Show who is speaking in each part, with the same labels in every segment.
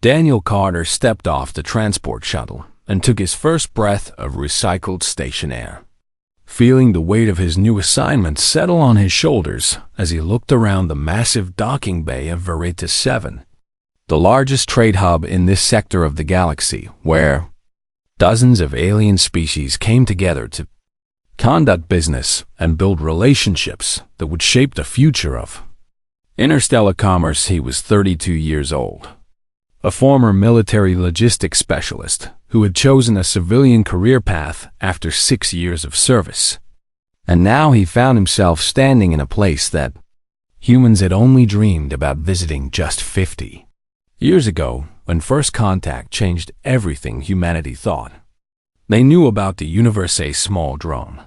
Speaker 1: Daniel Carter stepped off the transport shuttle and took his first breath of recycled station air, feeling the weight of his new assignment settle on his shoulders as he looked around the massive docking bay of Veritas 7, the largest trade hub in this sector of the galaxy, where dozens of alien species came together to conduct business and build relationships that would shape the future of interstellar commerce. He was 32 years old, a former military logistics specialist who had chosen a civilian career path after 6 years of service. And now he found himself standing in a place that humans had only dreamed about visiting just 50 years ago, when first contact changed everything humanity thought. They knew about the universe. A small drone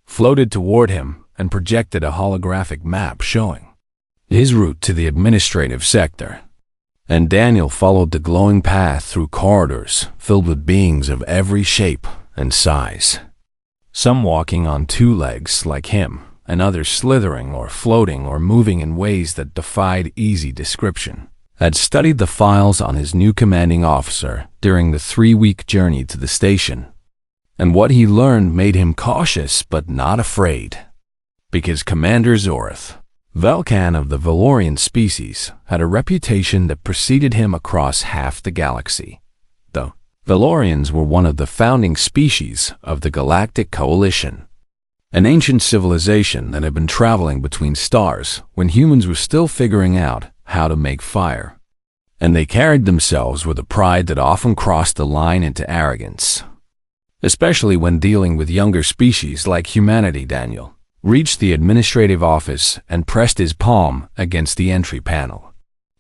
Speaker 1: floated toward him and projected a holographic map showing his route to the administrative sector. And Daniel followed the glowing path through corridors filled with beings of every shape and size, some walking on two legs like him, and others slithering or floating or moving in ways that defied easy description. Had studied the files on his new commanding officer during the 3-week journey to the station, and what he learned made him cautious but not afraid, because Commander Zorath Velkan of the Valorian species had a reputation that preceded him across half the galaxy. The Valorians were one of the founding species of the Galactic Coalition, an ancient civilization that had been traveling between stars when humans were still figuring out how to make fire. And they carried themselves with a pride that often crossed the line into arrogance, especially when dealing with younger species like humanity. Daniel reached the administrative office and pressed his palm against the entry panel,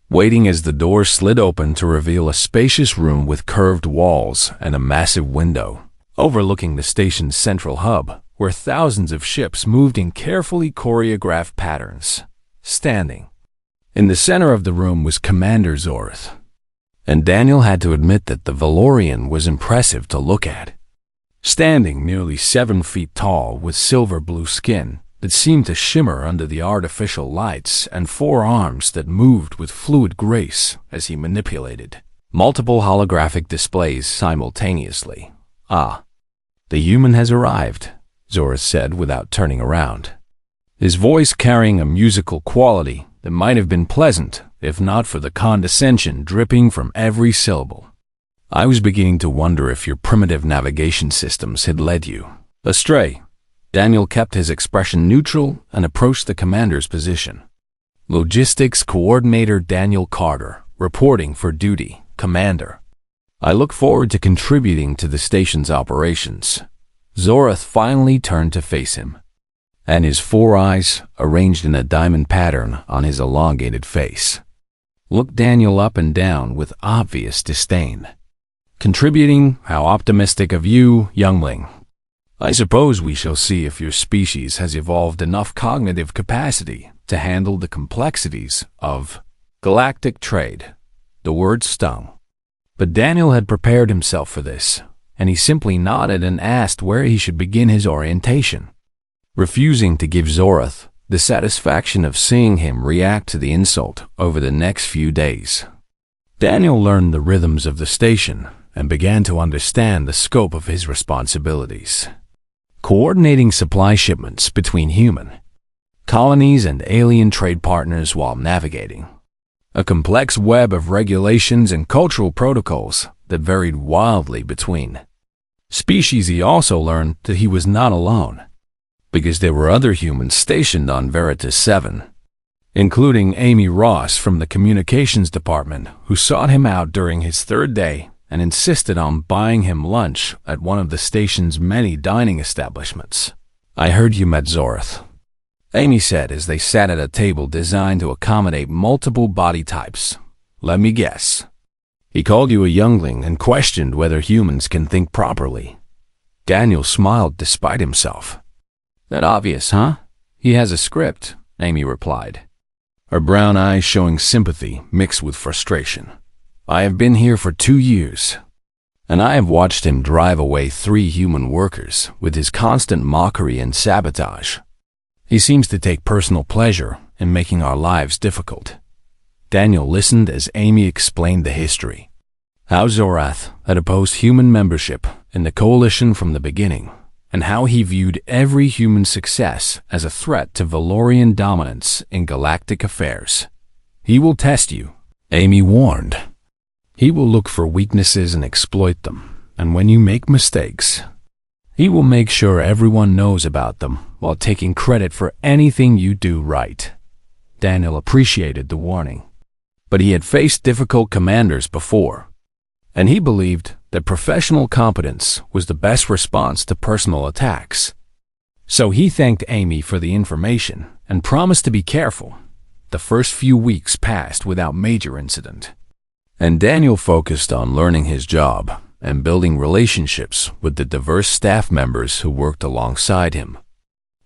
Speaker 1: waiting as the door slid open to reveal a spacious room with curved walls and a massive window overlooking the station's central hub, where thousands of ships moved in carefully choreographed patterns. Standing in the center of the room was Commander Zorath, and Daniel had to admit that the Valorian was impressive to look at. Standing nearly 7 feet tall with silver blue skin that seemed to shimmer under the artificial lights, and 4 arms that moved with fluid grace as he manipulated multiple holographic displays simultaneously. "Ah, the human has arrived," Zorath said without turning around, his voice carrying a musical quality that might have been pleasant if not for the condescension dripping from every syllable. "I was beginning to wonder if your primitive navigation systems had led you astray." Daniel kept his expression neutral and approached the commander's position. "Logistics Coordinator Daniel Carter, reporting for duty, Commander. I look forward to contributing to the station's operations." Zorath finally turned to face him, and his 4 eyes, arranged in a diamond pattern on his elongated face, looked Daniel up and down with obvious disdain. "Contributing? How optimistic of you, youngling. I suppose we shall see if your species has evolved enough cognitive capacity to handle the complexities of galactic trade." The word stung, but Daniel had prepared himself for this, and he simply nodded and asked where he should begin his orientation, refusing to give Zorath the satisfaction of seeing him react to the insult over the next few days. Daniel learned the rhythms of the station and began to understand the scope of his responsibilities. Coordinating supply shipments between human colonies and alien trade partners while navigating a complex web of regulations and cultural protocols that varied wildly between species. He also learned that he was not alone, because there were other humans stationed on Veritas 7, including Amy Ross from the communications department, who sought him out during his 3rd day and insisted on buying him lunch at one of the station's many dining establishments. "I heard you met Zorath," Amy said as they sat at a table designed to accommodate multiple body types. "Let me guess. He called you a youngling and questioned whether humans can think properly." Daniel smiled despite himself. "That obvious, huh? He has a script," Amy replied, her brown eyes showing sympathy mixed with frustration. "I have been here for 2 years, and I have watched him drive away 3 human workers with his constant mockery and sabotage. He seems to take personal pleasure in making our lives difficult." Daniel listened as Amy explained the history, how Zorath had opposed human membership in the coalition from the beginning, and how he viewed every human success as a threat to Valorian dominance in galactic affairs. He will test you, Amy warned. He will look for weaknesses and exploit them, and when you make mistakes, he will make sure everyone knows about them while taking credit for anything you do right. Daniel appreciated the warning, but he had faced difficult commanders before, and he believed that professional competence was the best response to personal attacks. So he thanked Amy for the information and promised to be careful. The first few weeks passed without major incident, and Daniel focused on learning his job and building relationships with the diverse staff members who worked alongside him,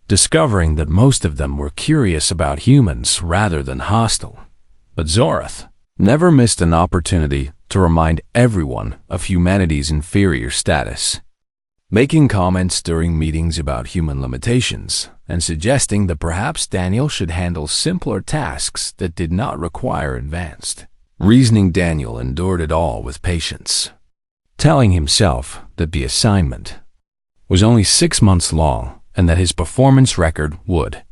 Speaker 1: discovering that most of them were curious about humans rather than hostile. But Zorath never missed an opportunity to remind everyone of humanity's inferior status, making comments during meetings about human limitations and suggesting that perhaps Daniel should handle simpler tasks that did not require advanced reasoning. Daniel endured it all with patience, telling himself that the assignment was only 6 months long and that his performance record would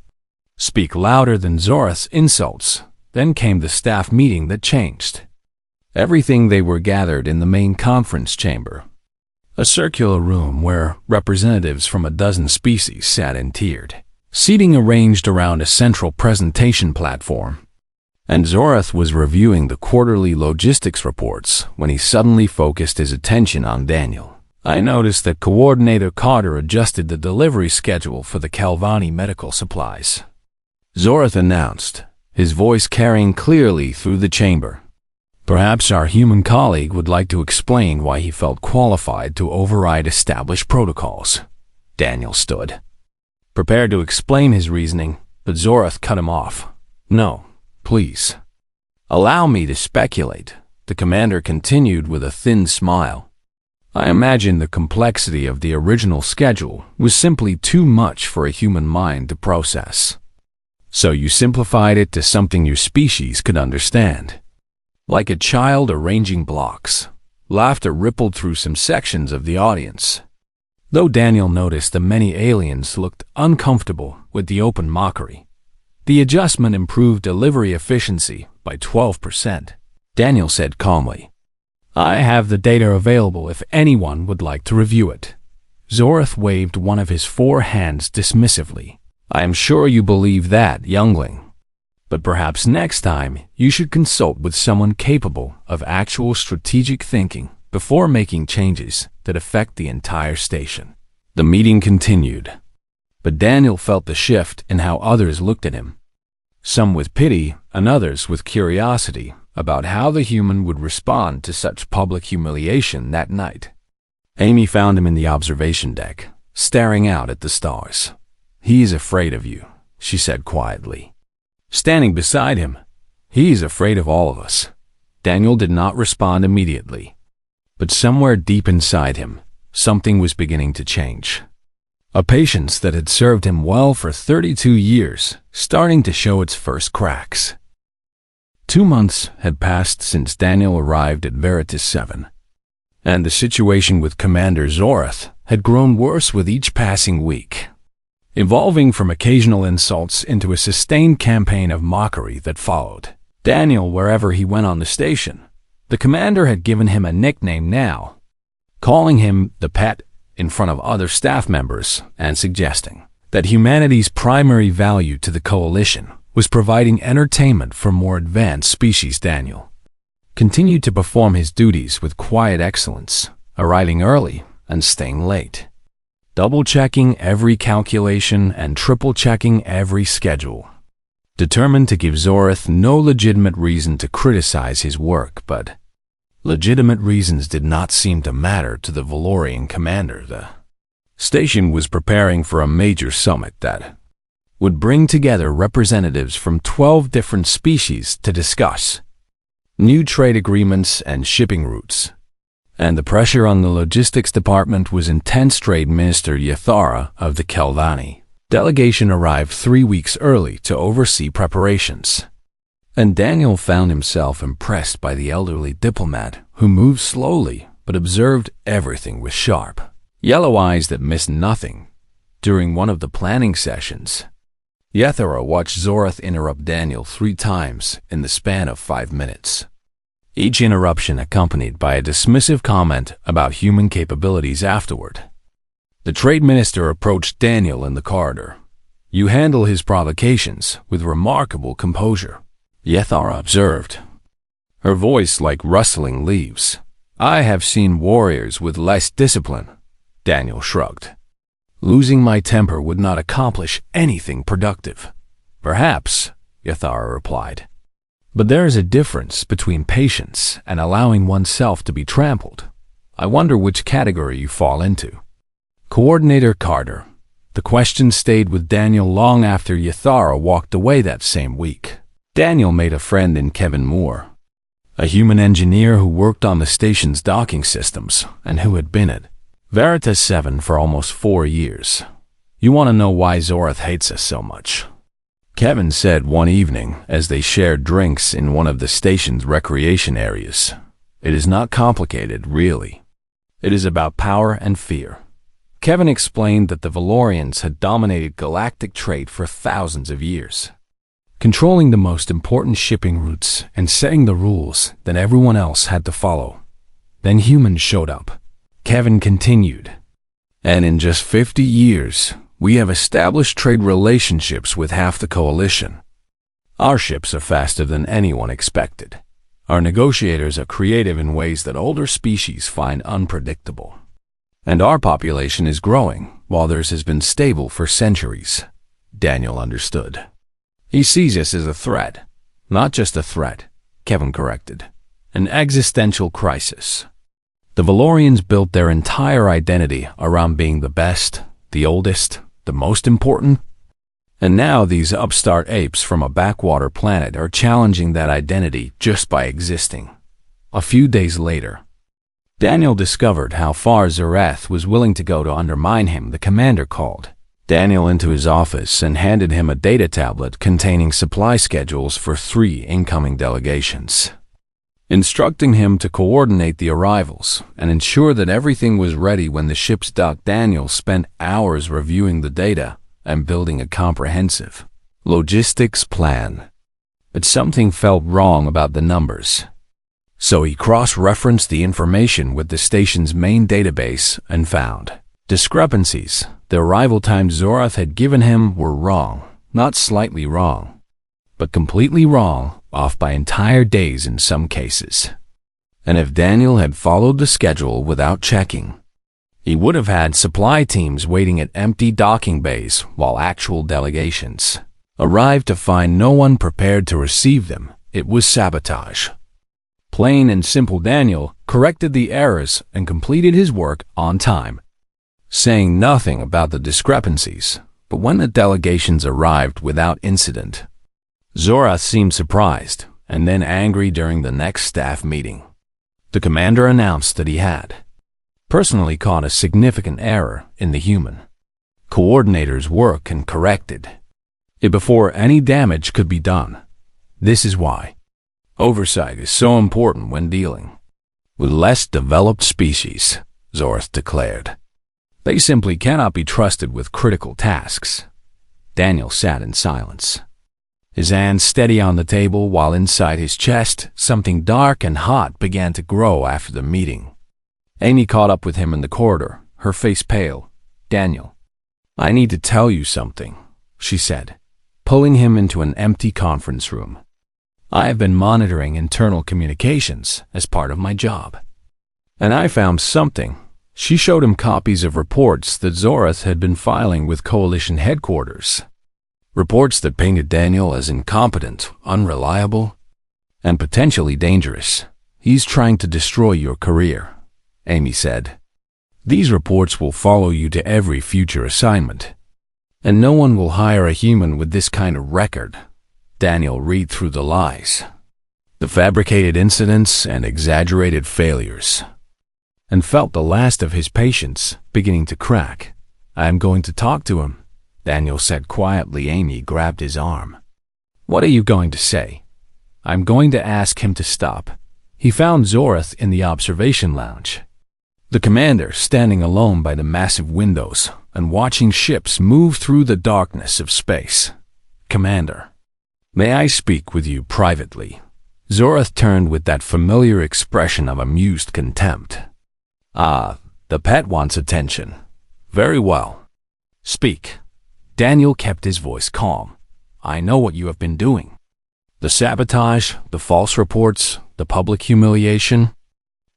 Speaker 1: speak louder than Zorath's insults. Then came the staff meeting that changed everything. They were gathered in the main conference chamber, a circular room where representatives from a dozen species sat in tiered seating arranged around a central presentation platform. And Zorath was reviewing the quarterly logistics reports when he suddenly focused his attention on Daniel. I noticed that Coordinator Carter adjusted the delivery schedule for the Calvani medical supplies, Zorath announced, his voice carrying clearly through the chamber. Perhaps our human colleague would like to explain why he felt qualified to override established protocols. Daniel stood, prepared to explain his reasoning, but Zorath cut him off. No, please. Allow me to speculate, the commander continued with a thin smile. I imagine the complexity of the original schedule was simply too much for a human mind to process. So you simplified it to something your species could understand. Like a child arranging blocks. Laughter rippled through some sections of the audience, though Daniel noticed that many aliens looked uncomfortable with the open mockery. The adjustment improved delivery efficiency by 12%. Daniel said calmly, I have the data available if anyone would like to review it. Zorath waved one of his 4 hands dismissively. I am sure you believe that, youngling. But perhaps next time you should consult with someone capable of actual strategic thinking before making changes that affect the entire station. The meeting continued, but Daniel felt the shift in how others looked at him, some with pity and others with curiosity about how the human would respond to such public humiliation that night. Amy found him in the observation deck, staring out at the stars. He is afraid of you, she said quietly. Standing beside him, he is afraid of all of us. Daniel did not respond immediately, but somewhere deep inside him, something was beginning to change. A patience that had served him well for 32 years, starting to show its first cracks. 2 months had passed since Daniel arrived at Veritas 7, and the situation with Commander Zorath had grown worse with each passing week, evolving from occasional insults into a sustained campaign of mockery that followed. Daniel, wherever he went on the station, the commander had given him a nickname now, calling him the Pet in front of other staff members and suggesting that humanity's primary value to the coalition was providing entertainment for more advanced species. Daniel continued to perform his duties with quiet excellence, arriving early and staying late, double-checking every calculation and triple-checking every schedule, determined to give Zorath no legitimate reason to criticize his work. But legitimate reasons did not seem to matter to the Valorian commander. The station was preparing for a major summit that would bring together representatives from 12 different species to discuss new trade agreements and shipping routes. And the pressure on the logistics department was intense. Trade Minister Yathara of the Calvani delegation arrived 3 weeks early to oversee preparations. And Daniel found himself impressed by the elderly diplomat who moved slowly but observed everything with sharp, yellow eyes that missed nothing. During one of the planning sessions, Yethera watched Zorath interrupt Daniel 3 times in the span of 5 minutes. Each interruption accompanied by a dismissive comment about human capabilities afterward. The trade minister approached Daniel in the corridor. "You handle his provocations with remarkable composure," Yethera observed, her voice like rustling leaves. "I have seen warriors with less discipline," Daniel shrugged. "Losing my temper would not accomplish anything productive." "Perhaps," Yethera replied. "But there is a difference between patience and allowing oneself to be trampled. I wonder which category you fall into." Coordinator Carter. The question stayed with Daniel long after Yethera walked away that same week. Daniel made a friend in Kevin Moore, a human engineer who worked on the station's docking systems and who had been at Veritas 7 for almost 4 years. "You want to know why Zorath hates us so much?" Kevin said one evening as they shared drinks in one of the station's recreation areas. "It is not complicated, really. It is about power and fear." Kevin explained that the Valorians had dominated galactic trade for thousands of years, controlling the most important shipping routes and setting the rules that everyone else had to follow. Then humans showed up. Kevin continued, "And in just 50 years, we have established trade relationships with half the coalition. Our ships are faster than anyone expected. Our negotiators are creative in ways that older species find unpredictable. And our population is growing, while theirs has been stable for centuries." Daniel understood. "He sees us as a threat." "Not just a threat," Kevin corrected. "An existential crisis. The Valorians built their entire identity around being the best, the oldest, the most important. And now these upstart apes from a backwater planet are challenging that identity just by existing." A few days later, Daniel discovered how far Zorath was willing to go to undermine him. The commander called Daniel into his office and handed him a data tablet containing supply schedules for 3 incoming delegations, instructing him to coordinate the arrivals and ensure that everything was ready when the ships docked. Daniel spent hours reviewing the data and building a comprehensive logistics plan. But something felt wrong about the numbers. So he cross-referenced the information with the station's main database and found discrepancies. The arrival times Zorath had given him were wrong, not slightly wrong, but completely wrong, off by entire days in some cases. And if Daniel had followed the schedule without checking, he would have had supply teams waiting at empty docking bays while actual delegations arrived to find no one prepared to receive them. It was sabotage. Plain and simple. Daniel corrected the errors and completed his work on time, saying nothing about the discrepancies. But when the delegations arrived without incident, Zorath seemed surprised and then angry. During the next staff meeting, the commander announced that he had personally caught a significant error in the human coordinator's work and corrected it before any damage could be done. This is why oversight is so important when dealing with less developed species, Zorath declared. They simply cannot be trusted with critical tasks. Daniel sat in silence, his hands steady on the table, while inside his chest, something dark and hot began to grow. After the meeting, Amy caught up with him in the corridor, her face pale. "Daniel, I need to tell you something," she said, pulling him into an empty conference room. "I have been monitoring internal communications as part of my job, and I found something." She showed him copies of reports that Zorath had been filing with Coalition headquarters. Reports that painted Daniel as incompetent, unreliable, and potentially dangerous. "He's trying to destroy your career," Amy said. "These reports will follow you to every future assignment, and no one will hire a human with this kind of record." Daniel read through the lies, the fabricated incidents and exaggerated failures, and felt the last of his patience beginning to crack. "I am going to talk to him," Daniel said quietly. Amy grabbed his arm. "What are you going to say?" I'm going to ask him to stop." He found Zorath in the observation lounge. The commander standing alone by the massive windows and watching ships move through the darkness of space. "Commander, may I speak with you privately?" Zorath turned with that familiar expression of amused contempt. "Ah, the pet wants attention. Very well. Speak." Daniel kept his voice calm. "I know what you have been doing. The sabotage, the false reports, the public humiliation.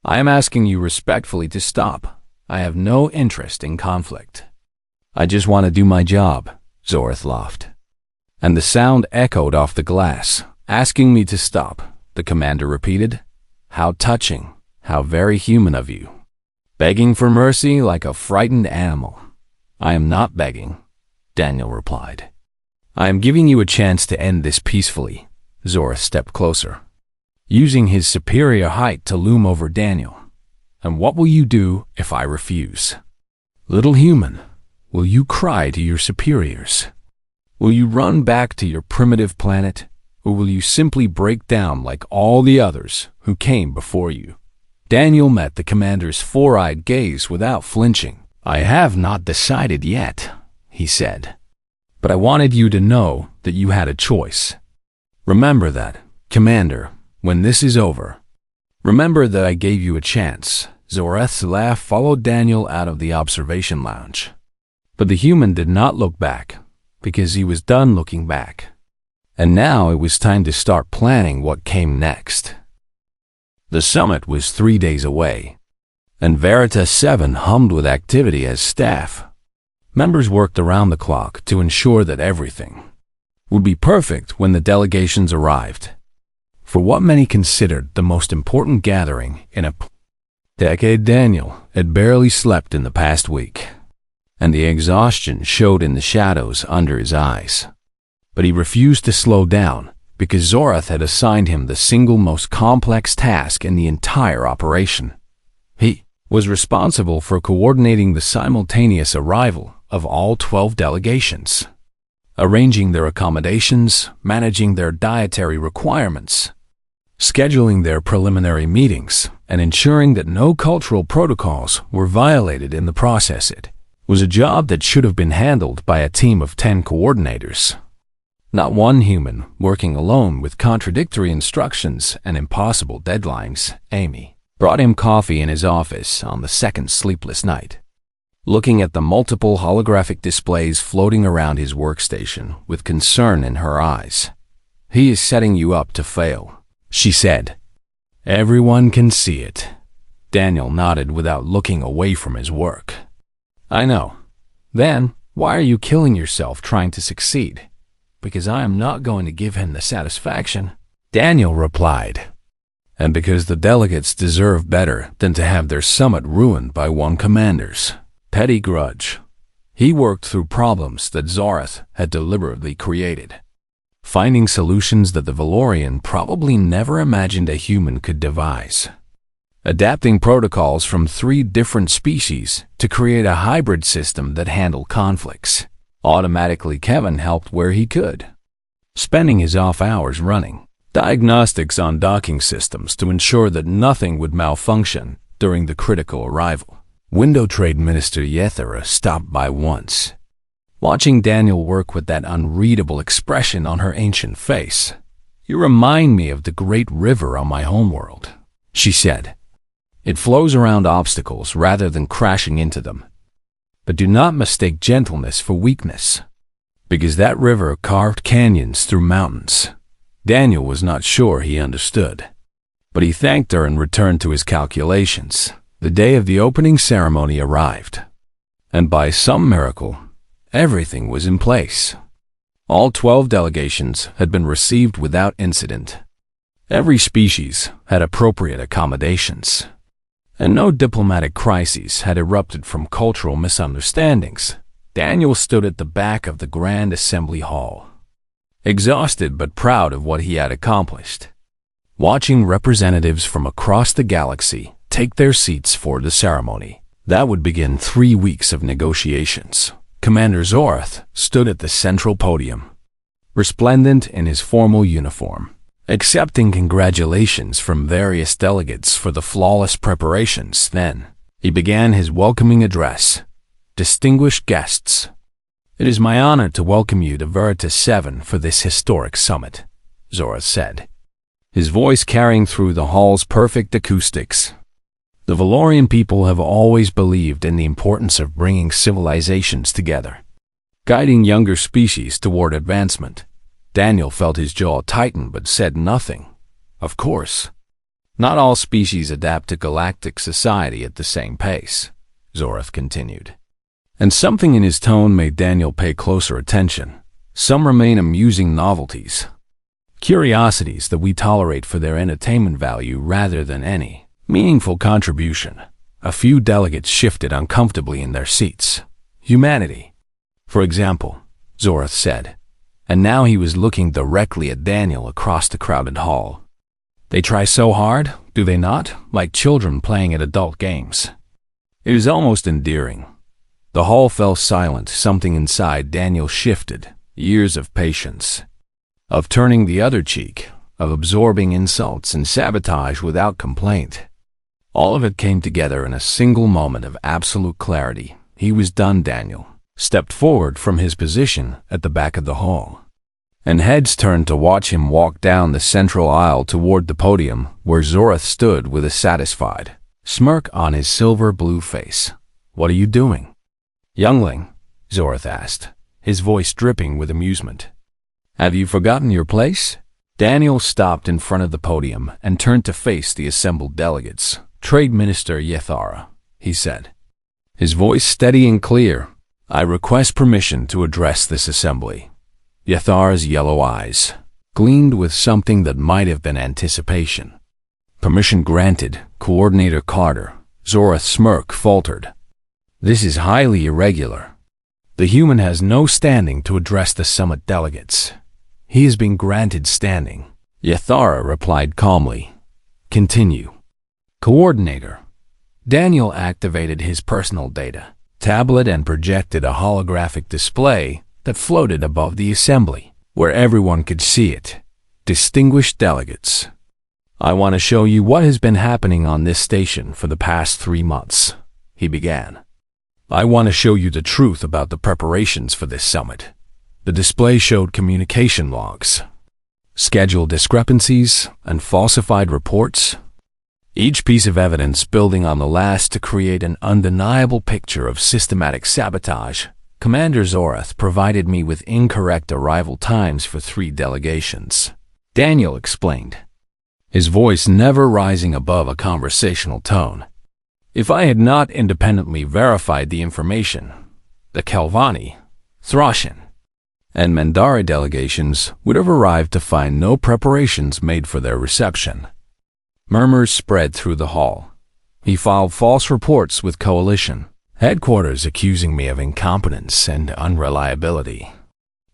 Speaker 1: I am asking you respectfully to stop. I have no interest in conflict. I just want to do my job," Zorath laughed. And the sound echoed off the glass. "Asking me to stop," the commander repeated. "How touching, how very human of you. Begging for mercy like a frightened animal." "I am not begging," Daniel replied. "I am giving you a chance to end this peacefully." Zorath stepped closer, using his superior height to loom over Daniel. "And what will you do if I refuse? Little human, will you cry to your superiors? Will you run back to your primitive planet, or will you simply break down like all the others who came before you?" Daniel met the commander's four-eyed gaze without flinching. "I have not decided yet," he said. "But I wanted you to know that you had a choice. Remember that, Commander, when this is over. Remember that I gave you a chance." Zorath's laugh followed Daniel out of the observation lounge. But the human did not look back, because he was done looking back. And now it was time to start planning what came next. The summit was 3 days away, and Veritas 7 hummed with activity as staff. Members worked around the clock to ensure that everything would be perfect when the delegations arrived. For what many considered the most important gathering in a decade, Daniel had barely slept in the past week, and the exhaustion showed in the shadows under his eyes. But he refused to slow down because Zorath had assigned him the single most complex task in the entire operation. He was responsible for coordinating the simultaneous arrival of all 12 delegations, arranging their accommodations, managing their dietary requirements, scheduling their preliminary meetings, and ensuring that no cultural protocols were violated in the process. It was a job that should have been handled by a team of 10 coordinators. Not one human working alone with contradictory instructions and impossible deadlines. Amy brought him coffee in his office on the second sleepless night, looking at the multiple holographic displays floating around his workstation with concern in her eyes. "He is setting you up to fail," she said. "Everyone can see it." Daniel nodded without looking away from his work. "I know. Then, why are you killing yourself trying to succeed?" "Because I am not going to give him the satisfaction," Daniel replied. "And because the delegates deserve better than to have their summit ruined by one commander's petty grudge." He worked through problems that Zorath had deliberately created, finding solutions that the Valorian probably never imagined a human could devise, adapting protocols from 3 different species to create a hybrid system that handled conflicts. Automatically, Kevin helped where he could, spending his off hours running diagnostics on docking systems to ensure that nothing would malfunction during the critical arrival. Window Trade Minister Yethera stopped by once, watching Daniel work with that unreadable expression on her ancient face. "You remind me of the great river on my homeworld," she said. "It flows around obstacles rather than crashing into them. But do not mistake gentleness for weakness, because that river carved canyons through mountains." Daniel was not sure he understood, but he thanked her and returned to his calculations. The day of the opening ceremony arrived, and by some miracle, everything was in place. All 12 delegations had been received without incident. Every species had appropriate accommodations, and no diplomatic crises had erupted from cultural misunderstandings. Daniel stood at the back of the Grand Assembly Hall, exhausted but proud of what he had accomplished, watching representatives from across the galaxy take their seats for the ceremony. That would begin 3 weeks of negotiations. Commander Zorath stood at the central podium, resplendent in his formal uniform, accepting congratulations from various delegates for the flawless preparations. Then, he began his welcoming address. Distinguished guests, it is my honor to welcome you to Veritas 7 for this historic summit, Zorath said, his voice carrying through the hall's perfect acoustics. The Valorian people have always believed in the importance of bringing civilizations together, guiding younger species toward advancement. Daniel felt his jaw tighten but said nothing. Of course, not all species adapt to galactic society at the same pace, Zorath continued. And something in his tone made Daniel pay closer attention. Some remain amusing novelties, curiosities that we tolerate for their entertainment value rather than any meaningful contribution. A few delegates shifted uncomfortably in their seats. Humanity, for example, Zorath said, and now he was looking directly at Daniel across the crowded hall. They try so hard, do they not, like children playing at adult games? It was almost endearing. The hall fell silent. Something inside Daniel shifted. Years of patience, of turning the other cheek, of absorbing insults and sabotage without complaint. All of it came together in a single moment of absolute clarity. He was done. Daniel stepped forward from his position at the back of the hall, and heads turned to watch him walk down the central aisle toward the podium where Zorath stood with a satisfied smirk on his silver-blue face. What are you doing, youngling? Zorath asked, his voice dripping with amusement. Have you forgotten your place? Daniel stopped in front of the podium and turned to face the assembled delegates. Trade Minister Yethara, he said, his voice steady and clear. I request permission to address this assembly. Yethara's yellow eyes gleamed with something that might have been anticipation. Permission granted, Coordinator Carter. Zorath's smirk faltered. This is highly irregular. The human has no standing to address the summit delegates. He has been granted standing. Yethara replied calmly. Continue. Coordinator. Daniel activated his personal data tablet and projected a holographic display that floated above the assembly, where everyone could see it. Distinguished delegates, I want to show you what has been happening on this station for the past 3 months, he began. I want to show you the truth about the preparations for this summit. The display showed communication logs, schedule discrepancies, and falsified reports, each piece of evidence building on the last to create an undeniable picture of systematic sabotage. Commander Zorath provided me with incorrect arrival times for 3 delegations, Daniel explained, his voice never rising above a conversational tone. If I had not independently verified the information, the Kelvani, Throshan, and Mandari delegations would have arrived to find no preparations made for their reception. Murmurs spread through the hall. He filed false reports with Coalition headquarters accusing me of incompetence and unreliability.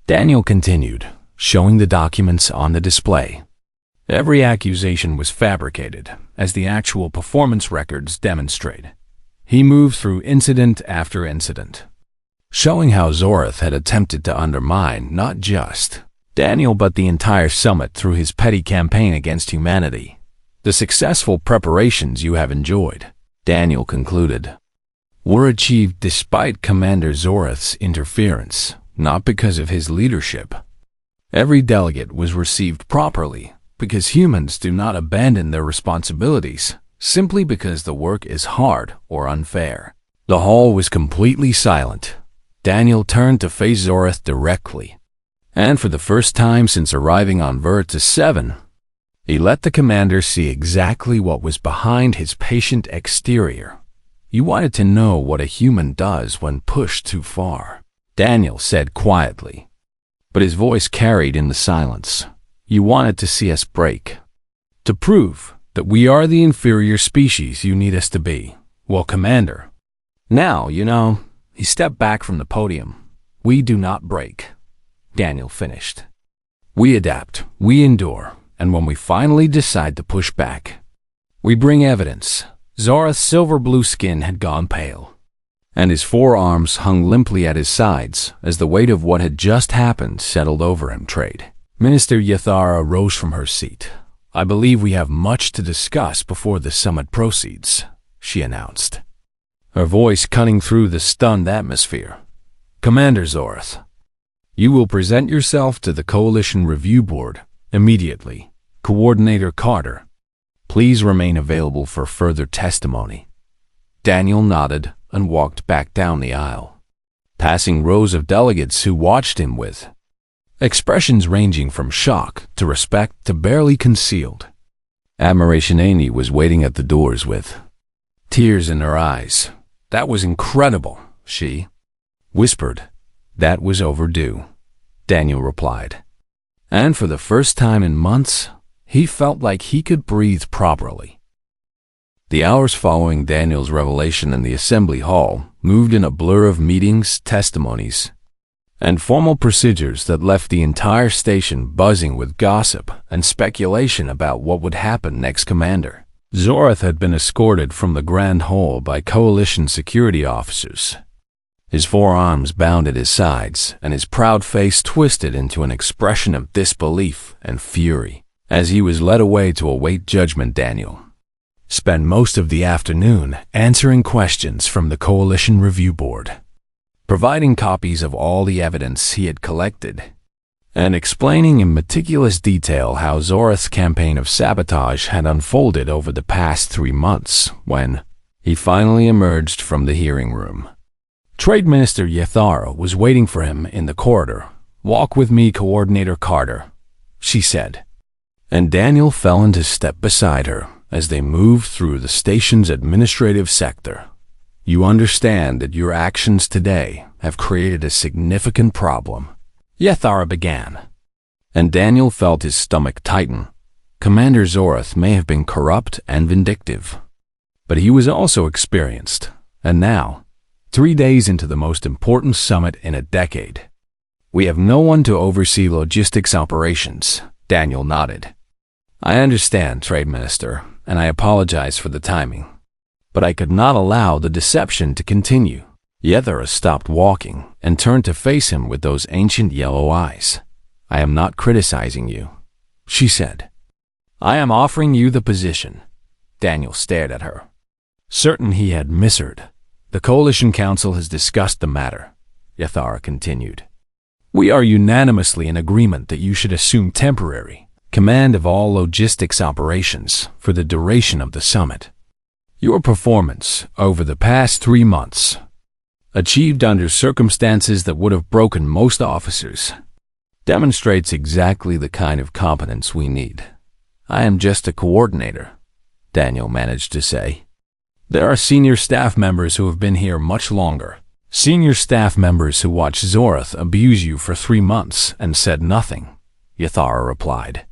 Speaker 1: Daniel continued, showing the documents on the display. Every accusation was fabricated, as the actual performance records demonstrate. He moved through incident after incident, showing how Zorath had attempted to undermine not just Daniel but the entire summit through his petty campaign against humanity. The successful preparations you have enjoyed, Daniel concluded, were achieved despite Commander Zorath's interference, not because of his leadership. Every delegate was received properly, because humans do not abandon their responsibilities simply because the work is hard or unfair. The hall was completely silent. Daniel turned to face Zorath directly, and for the first time since arriving on Veritas 7, he let the commander see exactly what was behind his patient exterior. You wanted to know what a human does when pushed too far, Daniel said quietly, but his voice carried in the silence. You wanted to see us break, to prove that we are the inferior species you need us to be. Well, Commander, now, he stepped back from the podium. We do not break, Daniel finished. We adapt, we endure, and when we finally decide to push back, we bring evidence. Zorath's silver-blue skin had gone pale, and his forearms hung limply at his sides as the weight of what had just happened settled over him. Trade Minister Yathara rose from her seat. "I believe we have much to discuss before the summit proceeds," she announced, her voice cutting through the stunned atmosphere. "Commander Zorath, you will present yourself to the Coalition Review Board immediately. Coordinator Carter, please remain available for further testimony." Daniel nodded and walked back down the aisle, passing rows of delegates who watched him with expressions ranging from shock to respect to barely concealed admiration. Amy was waiting at the doors with tears in her eyes. "That was incredible," she whispered. "That was overdue," Daniel replied. And for the first time in months, he felt like he could breathe properly. The hours following Daniel's revelation in the assembly hall moved in a blur of meetings, testimonies, and formal procedures that left the entire station buzzing with gossip and speculation about what would happen next. Commander Zorath had been escorted from the Grand Hall by Coalition security officers, his forearms bound at his sides and his proud face twisted into an expression of disbelief and fury. As he was led away to await judgment, Daniel spent most of the afternoon answering questions from the Coalition Review Board, providing copies of all the evidence he had collected, and explaining in meticulous detail how Zorath's campaign of sabotage had unfolded over the past 3 months. When he finally emerged from the hearing room, Trade Minister Yathara was waiting for him in the corridor. "Walk with me, Coordinator Carter," she said, and Daniel fell into step beside her as they moved through the station's administrative sector. "You understand that your actions today have created a significant problem," Yathara began, and Daniel felt his stomach tighten. Commander Zorath may have been corrupt and vindictive, but he was also experienced, and now, 3 days into the most important summit in a decade, "We have no one to oversee logistics operations," Daniel nodded. "I understand, Trade Minister, and I apologize for the timing, but I could not allow the deception to continue." Yathara stopped walking and turned to face him with those ancient yellow eyes. "I am not criticizing you," she said. "I am offering you the position." Daniel stared at her, certain he had misheard. "The Coalition Council has discussed the matter," Yathara continued. "We are unanimously in agreement that you should assume temporary command of all logistics operations for the duration of the summit. Your performance over the past 3 months, achieved under circumstances that would have broken most officers, demonstrates exactly the kind of competence we need." "I am just a coordinator," Daniel managed to say. "There are senior staff members who have been here much longer. Senior staff members who watched Zorath abuse you for 3 months and said nothing," Yathara replied.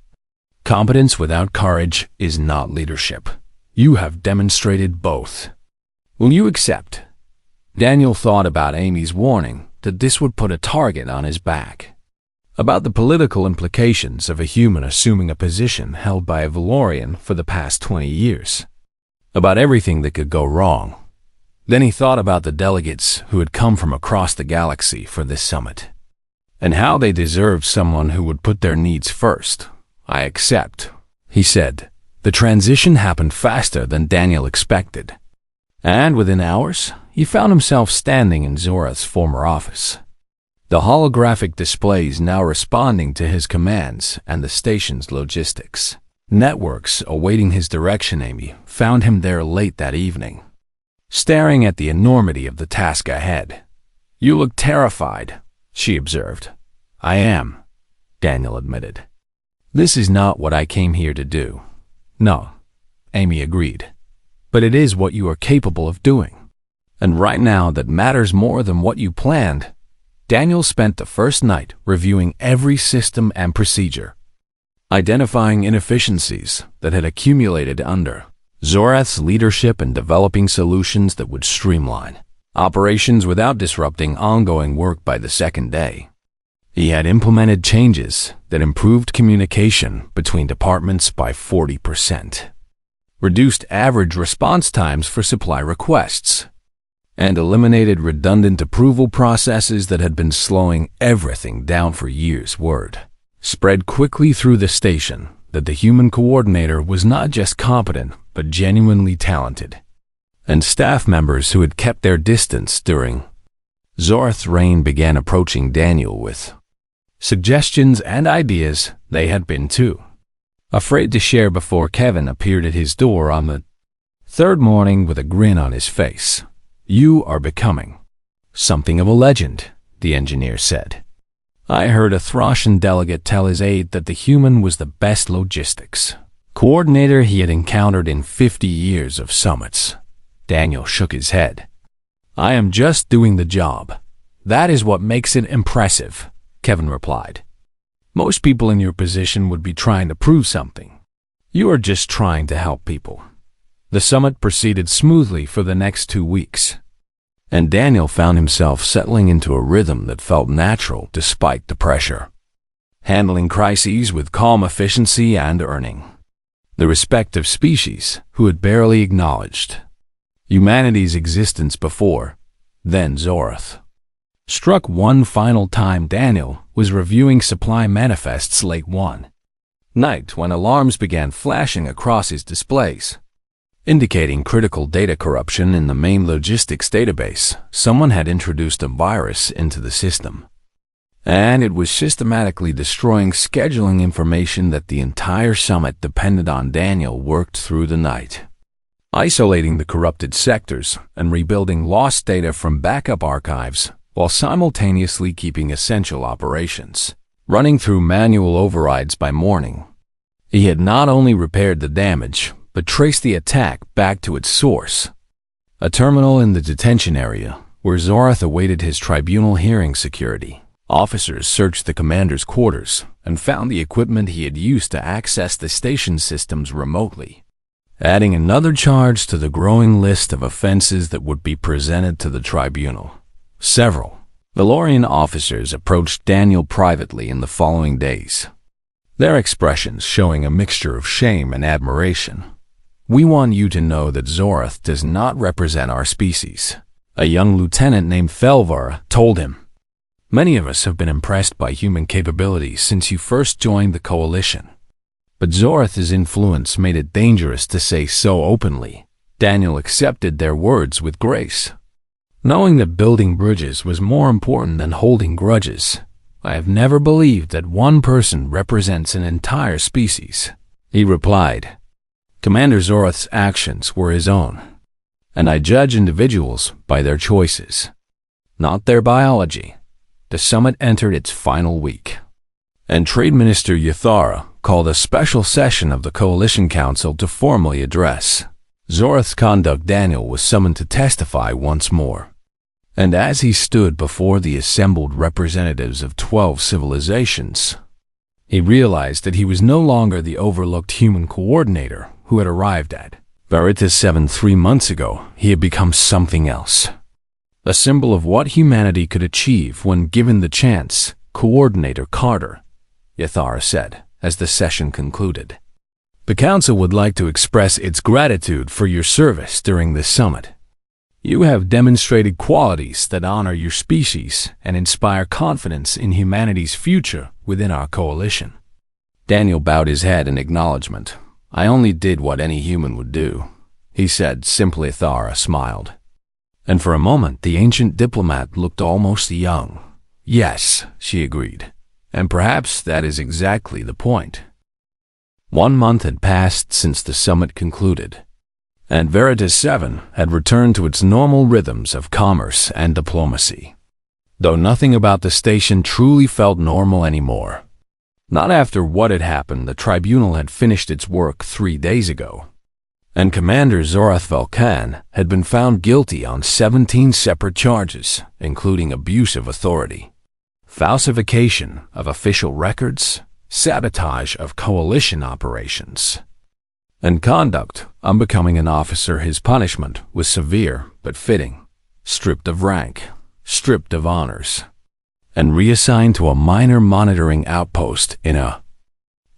Speaker 1: "Competence without courage is not leadership. You have demonstrated both. Will you accept?" Daniel thought about Amy's warning that this would put a target on his back, about the political implications of a human assuming a position held by a Valorian for the past 20 years, about everything that could go wrong. Then he thought about the delegates who had come from across the galaxy for this summit, and how they deserved someone who would put their needs first. "I accept," he said. The transition happened faster than Daniel expected, and within hours, he found himself standing in Zorath's former office, the holographic displays now responding to his commands and the station's logistics networks awaiting his direction. Amy found him there late that evening, staring at the enormity of the task ahead. "You look terrified," she observed. "I am," Daniel admitted. "This is not what I came here to do." "No," Amy agreed, "but it is what you are capable of doing. And right now that matters more than what you planned." Daniel spent the first night reviewing every system and procedure, identifying inefficiencies that had accumulated under Zorath's leadership and developing solutions that would streamline operations without disrupting ongoing work. By the second day, he had implemented changes that improved communication between departments by 40%, reduced average response times for supply requests, and eliminated redundant approval processes that had been slowing everything down for years. spread quickly through the station that the human coordinator was not just competent, but genuinely talented. And staff members who had kept their distance during Zorath's reign began approaching Daniel with suggestions and ideas they had been too afraid to share before Kevin appeared at his door on the third morning with a grin on his face. "You are becoming something of a legend," the engineer said. "I heard a Throshan delegate tell his aide that the human was the best logistics coordinator he had encountered in 50 years of summits." Daniel shook his head. "I am just doing the job. That is what makes it impressive," Kevin replied. "Most people in your position would be trying to prove something. You are just trying to help people." The summit proceeded smoothly for the next 2 weeks, and Daniel found himself settling into a rhythm that felt natural despite the pressure, handling crises with calm efficiency and earning the respect of species who had barely acknowledged humanity's existence before then. Zorath struck one final time. Daniel was reviewing supply manifests late one night when alarms began flashing across his displays, indicating critical data corruption in the main logistics database. Someone had introduced a virus into the system, and it was systematically destroying scheduling information that the entire summit depended on. Daniel worked through the night, isolating the corrupted sectors and rebuilding lost data from backup archives, while simultaneously keeping essential operations running through manual overrides. By morning, he had not only repaired the damage, but traced the attack back to its source, a terminal in the detention area where Zorath awaited his tribunal hearing. Security officers searched the commander's quarters and found the equipment he had used to access the station systems remotely, adding another charge to the growing list of offenses that would be presented to the tribunal. Several Valorian officers approached Daniel privately in the following days, their expressions showing a mixture of shame and admiration. "We want you to know that Zorath does not represent our species," a young lieutenant named Felvar told him. "Many of us have been impressed by human capabilities since you first joined the coalition, but Zorath's influence made it dangerous to say so openly." Daniel accepted their words with grace, knowing that building bridges was more important than holding grudges. "I have never believed that one person represents an entire species," he replied. "Commander Zorath's actions were his own, and I judge individuals by their choices, not their biology." The summit entered its final week, and Trade Minister Yathara called a special session of the Coalition Council to formally address Zorath's conduct. Daniel was summoned to testify once more, and as he stood before the assembled representatives of 12 civilizations, he realized that he was no longer the overlooked human coordinator who had arrived at Veritas 7 3 months ago. He had become something else, a symbol of what humanity could achieve when given the chance. "Coordinator Carter," Yathara said as the session concluded, "the Council would like to express its gratitude for your service during this summit. You have demonstrated qualities that honor your species and inspire confidence in humanity's future within our coalition." Daniel bowed his head in acknowledgement. "I only did what any human would do," he said simply. Yathara smiled, and for a moment the ancient diplomat looked almost young. "Yes," she agreed, "and perhaps that is exactly the point." 1 month had passed since the summit concluded, and Veritas 7 had returned to its normal rhythms of commerce and diplomacy, though nothing about the station truly felt normal anymore. Not after what had happened. The tribunal had finished its work 3 days ago, and Commander Zorath Velkan had been found guilty on 17 separate charges, including abuse of authority, falsification of official records, sabotage of coalition operations, and conduct unbecoming an officer. His punishment was severe but fitting: stripped of rank, stripped of honors, and reassigned to a minor monitoring outpost in a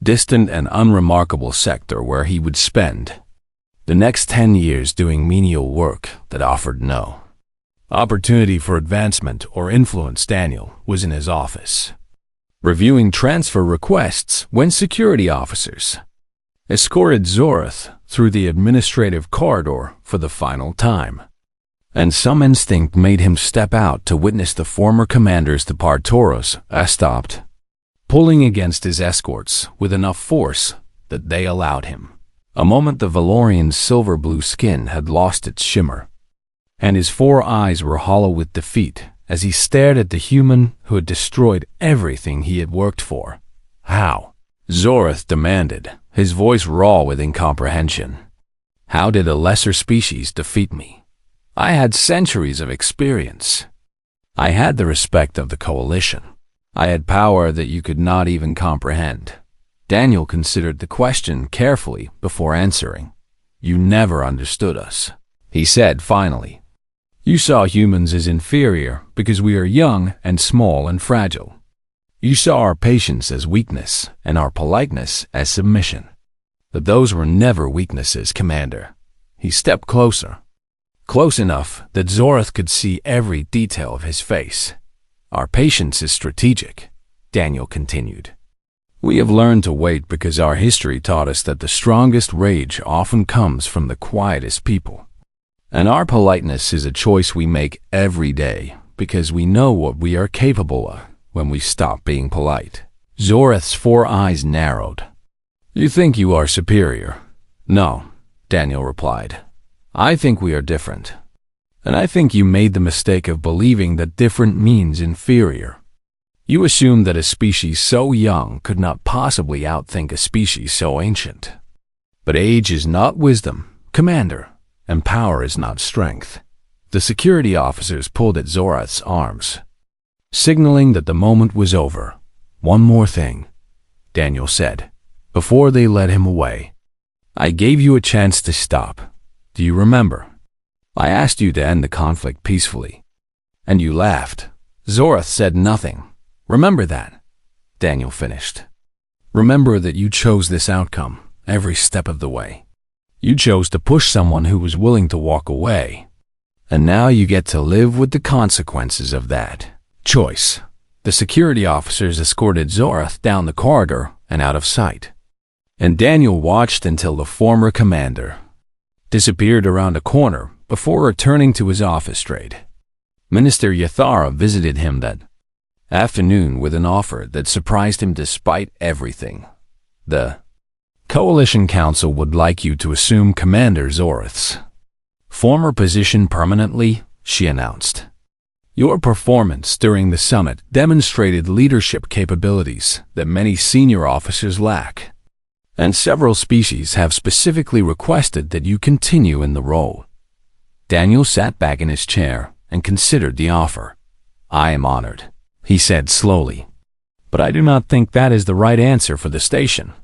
Speaker 1: distant and unremarkable sector where he would spend the next 10 years doing menial work that offered no opportunity for advancement or influence. Daniel was in his office, reviewing transfer requests when security officers escorted Zorath through the administrative corridor for the final time. And some instinct made him step out to witness the former commander's departuros stopped, pulling against his escorts with enough force that they allowed him. A moment the Valorian's silver-blue skin had lost its shimmer, and his 4 eyes were hollow with defeat as he stared at the human who had destroyed everything he had worked for. How? Zorath demanded, his voice raw with incomprehension. How did a lesser species defeat me? I had centuries of experience. I had the respect of the Coalition. I had power that you could not even comprehend. Daniel considered the question carefully before answering. You never understood us, he said finally. You saw humans as inferior because we are young and small and fragile. You saw our patience as weakness and our politeness as submission. But those were never weaknesses, Commander. He stepped closer. Close enough that Zorath could see every detail of his face. Our patience is strategic, Daniel continued. We have learned to wait because our history taught us that the strongest rage often comes from the quietest people. And our politeness is a choice we make every day because we know what we are capable of when we stop being polite. Zorath's 4 eyes narrowed. You think you are superior? No, Daniel replied. I think we are different. And I think you made the mistake of believing that different means inferior. You assumed that a species so young could not possibly outthink a species so ancient. But age is not wisdom, Commander, and power is not strength. The security officers pulled at Zorath's arms, signaling that the moment was over. One more thing, Daniel said, before they led him away. I gave you a chance to stop. Do you remember? I asked you to end the conflict peacefully. And you laughed. Zorath said nothing. Remember that, Daniel finished. Remember that you chose this outcome every step of the way. You chose to push someone who was willing to walk away. And now you get to live with the consequences of that choice. The security officers escorted Zorath down the corridor and out of sight. And Daniel watched until the former commander disappeared around a corner before returning to his office trade. Minister Yathara visited him that afternoon with an offer that surprised him despite everything. The Coalition Council would like you to assume Commander Zorath's former position permanently, she announced. Your performance during the summit demonstrated leadership capabilities that many senior officers lack, and several species have specifically requested that you continue in the role. Daniel sat back in his chair and considered the offer. I am honored, he said slowly. But I do not think that is the right answer for the station.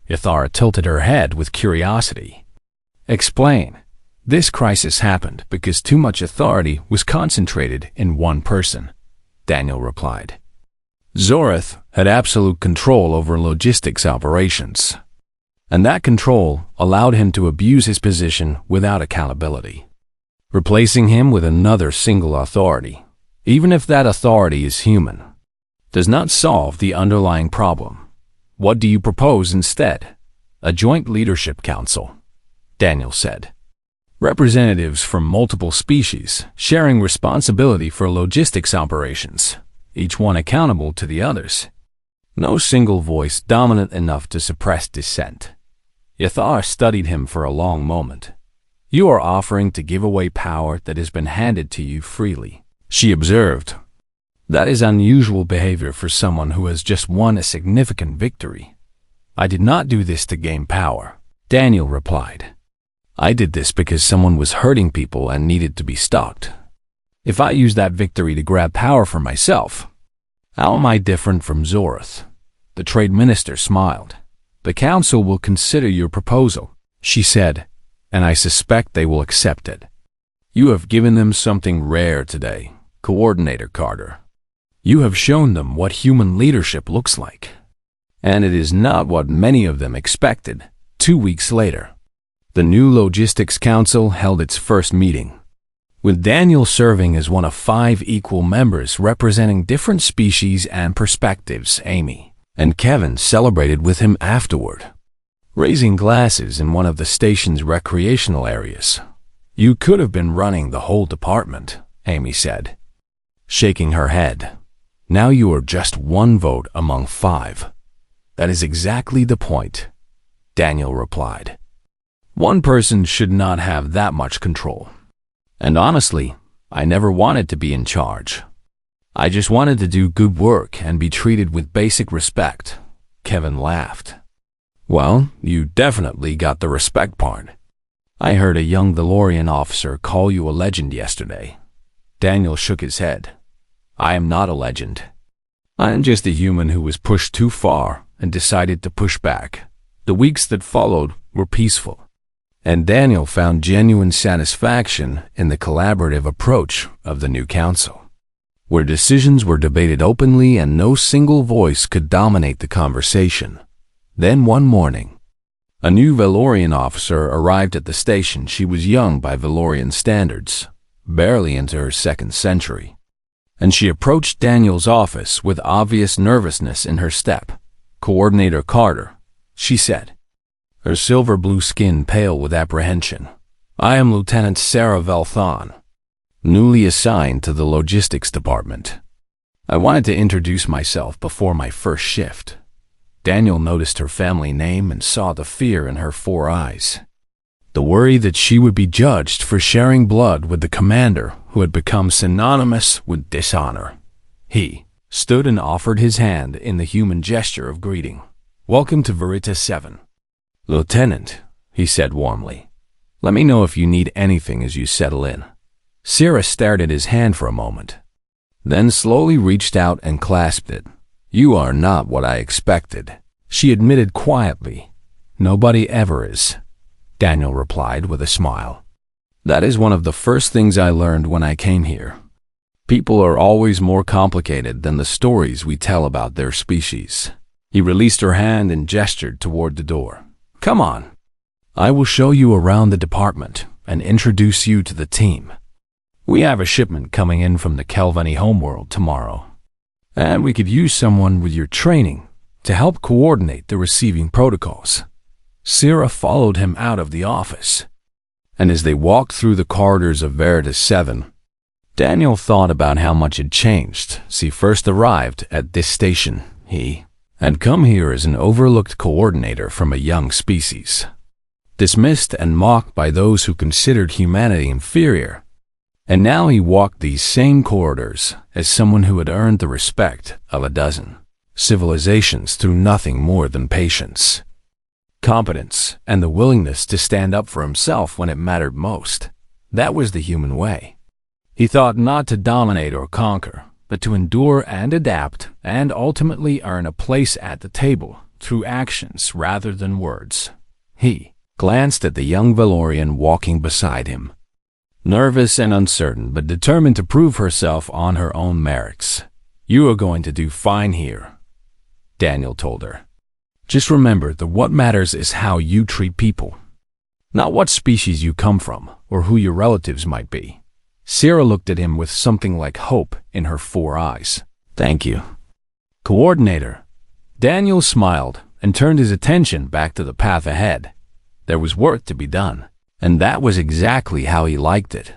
Speaker 1: Yathara tilted her head with curiosity. Explain. This crisis happened because too much authority was concentrated in one person, Daniel replied. Zorath had absolute control over logistics operations, and that control allowed him to abuse his position without accountability. Replacing him with another single authority, even if that authority is human, does not solve the underlying problem. What do you propose instead? A joint leadership council, Daniel said. Representatives from multiple species sharing responsibility for logistics operations, each one accountable to the others. No single voice dominant enough to suppress dissent. Yathar studied him for a long moment. You are offering to give away power that has been handed to you freely, she observed. That is unusual behavior for someone who has just won a significant victory. I did not do this to gain power, Daniel replied. I did this because someone was hurting people and needed to be stopped. If I use that victory to grab power for myself, how am I different from Zorath? The trade minister smiled. The council will consider your proposal, she said, and I suspect they will accept it. You have given them something rare today, Coordinator Carter. You have shown them what human leadership looks like. And it is not what many of them expected. 2 weeks later, the new Logistics Council held its first meeting. with Daniel serving as one of 5 equal members representing different species and perspectives. Amy and Kevin celebrated with him afterward, raising glasses in one of the station's recreational areas. "You could have been running the whole department," Amy said, shaking her head. "Now you are just 1 vote among 5. "That is exactly the point," Daniel replied. "One person should not have that much control. And honestly, I never wanted to be in charge. I just wanted to do good work and be treated with basic respect." Kevin laughed. "Well, you definitely got the respect part. I heard a young Valorian officer call you a legend yesterday." Daniel shook his head. "I am not a legend. I am just a human who was pushed too far and decided to push back." The weeks that followed were peaceful, and Daniel found genuine satisfaction in the collaborative approach of the new council, where decisions were debated openly and no single voice could dominate the conversation. Then one morning, a new Valorian officer arrived at the station. She was young by Valorian standards, barely into her 2nd century, and she approached Daniel's office with obvious nervousness in her step. "Coordinator Carter," she said, her silver blue skin pale with apprehension. "I am Lieutenant Sarah Velthon, newly assigned to the logistics department. I wanted to introduce myself before my first shift." Daniel noticed her family name and saw the fear in her 4 eyes, the worry that she would be judged for sharing blood with the commander who had become synonymous with dishonor. He stood and offered his hand in the human gesture of greeting. "Welcome to Veritas 7. Lieutenant," he said warmly. "Let me know if you need anything as you settle in." Sarah stared at his hand for a moment, then slowly reached out and clasped it. "You are not what I expected," she admitted quietly. "Nobody ever is," Daniel replied with a smile. "That is one of the first things I learned when I came here. People are always more complicated than the stories we tell about their species." He released her hand and gestured toward the door. "Come on. I will show you around the department and introduce you to the team. We have a shipment coming in from the Kelvani homeworld tomorrow, and we could use someone with your training to help coordinate the receiving protocols." Sarah followed him out of the office, and as they walked through the corridors of Veritas 7, Daniel thought about how much had changed since he first arrived at this station. He had come here as an overlooked coordinator from a young species, dismissed and mocked by those who considered humanity inferior. And now he walked these same corridors as someone who had earned the respect of a dozen civilizations through nothing more than patience, competence, and the willingness to stand up for himself when it mattered most. That was the human way. He thought not to dominate or conquer, but to endure and adapt and ultimately earn a place at the table through actions rather than words. He glanced at the young Valorian walking beside him, nervous and uncertain, but determined to prove herself on her own merits. "You are going to do fine here," Daniel told her. "Just remember that what matters is how you treat people, not what species you come from or who your relatives might be." Sarah looked at him with something like hope in her 4 eyes. "Thank you, Coordinator." Daniel smiled and turned his attention back to the path ahead. There was work to be done, and that was exactly how he liked it.